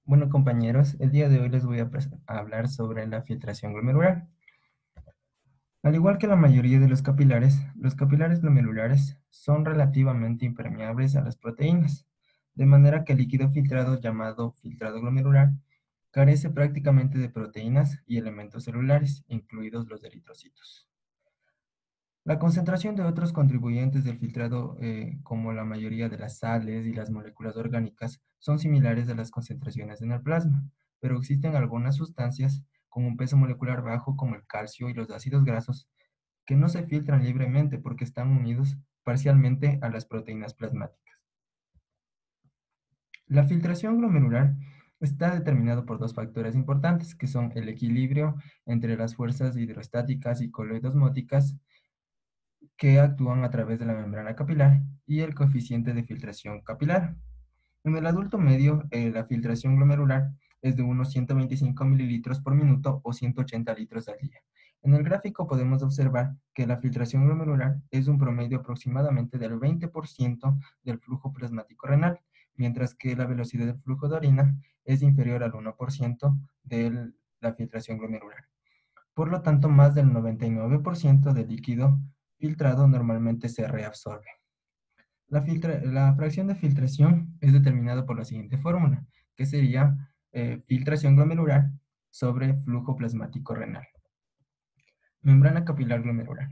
Bueno, compañeros, el día de hoy les voy a hablar sobre la filtración glomerular. Al igual que la mayoría de los capilares glomerulares son relativamente impermeables a las proteínas, de manera que el líquido filtrado llamado filtrado glomerular carece prácticamente de proteínas y elementos celulares, incluidos los eritrocitos. La concentración de otros contribuyentes del filtrado, como la mayoría de las sales y las moléculas orgánicas, son similares a las concentraciones en el plasma, pero existen algunas sustancias con un peso molecular bajo, como el calcio y los ácidos grasos, que no se filtran libremente porque están unidos parcialmente a las proteínas plasmáticas. La filtración glomerular está determinada por dos factores importantes, que son el equilibrio entre las fuerzas hidrostáticas y coloidosmóticas que actúan a través de la membrana capilar y el coeficiente de filtración capilar. En el adulto medio, la filtración glomerular es de unos 125 mililitros por minuto o 180 litros al día. En el gráfico podemos observar que la filtración glomerular es un promedio aproximadamente del 20% del flujo plasmático renal, mientras que la velocidad del flujo de orina es inferior al 1% de la filtración glomerular. Por lo tanto, más del 99% del líquido filtrado normalmente se reabsorbe. La fracción de filtración es determinada por la siguiente fórmula, que sería filtración glomerular sobre flujo plasmático renal. Membrana capilar glomerular.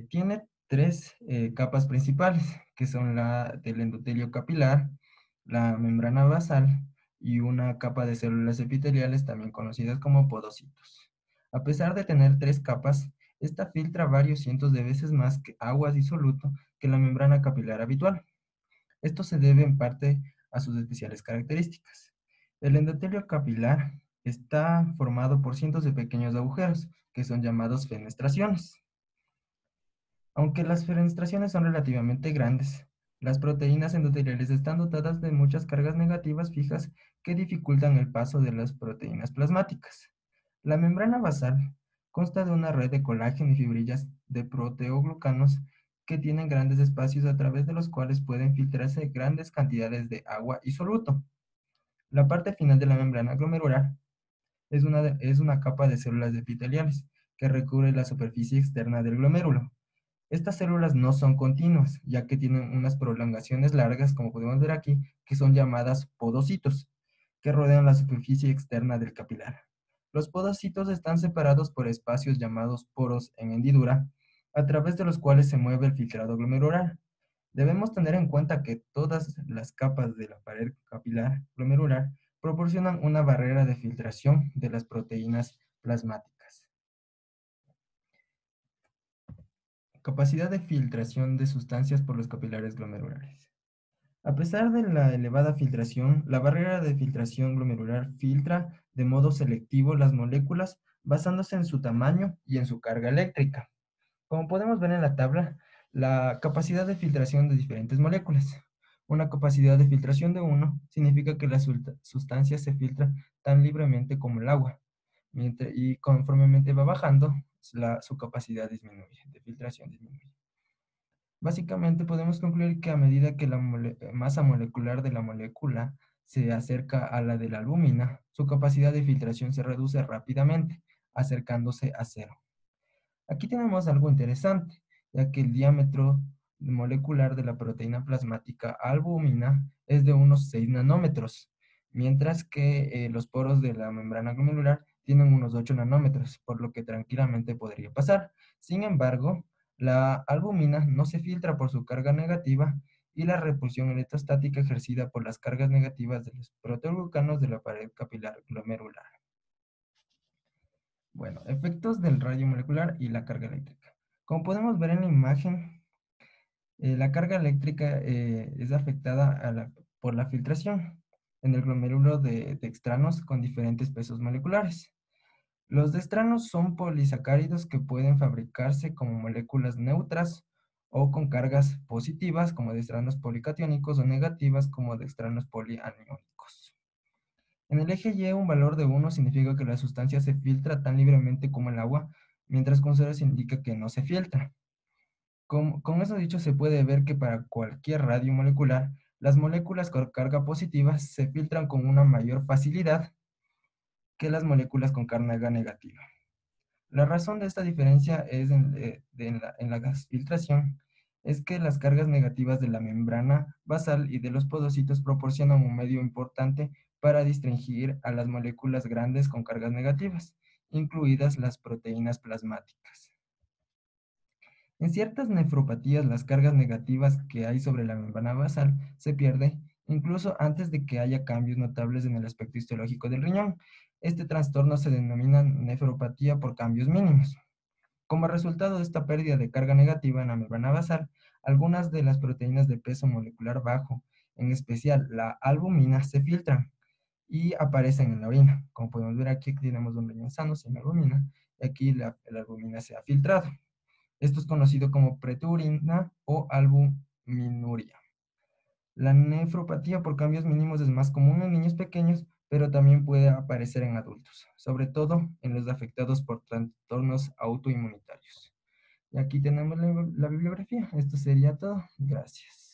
Tiene tres capas principales, que son la del endotelio capilar, la membrana basal y una capa de células epiteliales, también conocidas como podocitos. A pesar de tener tres capas, esta filtra varios cientos de veces más que agua disoluto que la membrana capilar habitual. Esto se debe en parte a sus especiales características. El endotelio capilar está formado por cientos de pequeños agujeros, que son llamados fenestraciones. Aunque las fenestraciones son relativamente grandes, las proteínas endoteliales están dotadas de muchas cargas negativas fijas que dificultan el paso de las proteínas plasmáticas. La membrana basal consta de una red de colágeno y fibrillas de proteoglucanos que tienen grandes espacios a través de los cuales pueden filtrarse grandes cantidades de agua y soluto. La parte final de la membrana glomerular es una capa de células epiteliales que recubre la superficie externa del glomérulo. Estas células no son continuas, ya que tienen unas prolongaciones largas, como podemos ver aquí, que son llamadas podocitos, que rodean la superficie externa del capilar. Los podocitos están separados por espacios llamados poros en hendidura, a través de los cuales se mueve el filtrado glomerular. Debemos tener en cuenta que todas las capas de la pared capilar glomerular proporcionan una barrera de filtración de las proteínas plasmáticas. Capacidad de filtración de sustancias por los capilares glomerulares. A pesar de la elevada filtración, la barrera de filtración glomerular filtra de modo selectivo las moléculas basándose en su tamaño y en su carga eléctrica. Como podemos ver en la tabla, la capacidad de filtración de diferentes moléculas. Una capacidad de filtración de 1 significa que la sustancia se filtra tan libremente como el agua, y conformemente va bajando, su capacidad disminuye, de filtración disminuye. Básicamente podemos concluir que a medida que la masa molecular de la molécula se acerca a la de la albúmina, su capacidad de filtración se reduce rápidamente, acercándose a cero. Aquí tenemos algo interesante, ya que el diámetro molecular de la proteína plasmática albúmina es de unos 6 nanómetros, mientras que los poros de la membrana glomerular tienen unos 8 nanómetros, por lo que tranquilamente podría pasar. Sin embargo, la albúmina no se filtra por su carga negativa y la repulsión electrostática ejercida por las cargas negativas de los proteoglucanos de la pared capilar glomerular. Bueno, efectos del radio molecular y la carga eléctrica. Como podemos ver en la imagen, la carga eléctrica es afectada por la filtración en el glomérulo de dextranos con diferentes pesos moleculares. Los dextranos son polisacáridos que pueden fabricarse como moléculas neutras o con cargas positivas como dextranos policatiónicos o negativas como dextranos polianiónicos. En el eje Y, un valor de 1 significa que la sustancia se filtra tan libremente como el agua, mientras con 0 se indica que no se filtra. Con eso dicho, se puede ver que para cualquier radio molecular, Las moléculas con carga positiva se filtran con una mayor facilidad que las moléculas con carga negativa. La razón de esta diferencia es en la gasfiltración es que las cargas negativas de la membrana basal y de los podocitos proporcionan un medio importante para distinguir a las moléculas grandes con cargas negativas, incluidas las proteínas plasmáticas. En ciertas nefropatías, las cargas negativas que hay sobre la membrana basal se pierden incluso antes de que haya cambios notables en el aspecto histológico del riñón. Este trastorno se denomina nefropatía por cambios mínimos. Como resultado de esta pérdida de carga negativa en la membrana basal, algunas de las proteínas de peso molecular bajo, en especial la albumina, se filtran y aparecen en la orina. Como podemos ver aquí tenemos un riñón sano sin albumina y aquí la albumina se ha filtrado. Esto es conocido como preturina o albuminuria. La nefropatía por cambios mínimos es más común en niños pequeños, pero también puede aparecer en adultos, sobre todo en los afectados por trastornos autoinmunitarios. Y aquí tenemos la bibliografía. Esto sería todo. Gracias.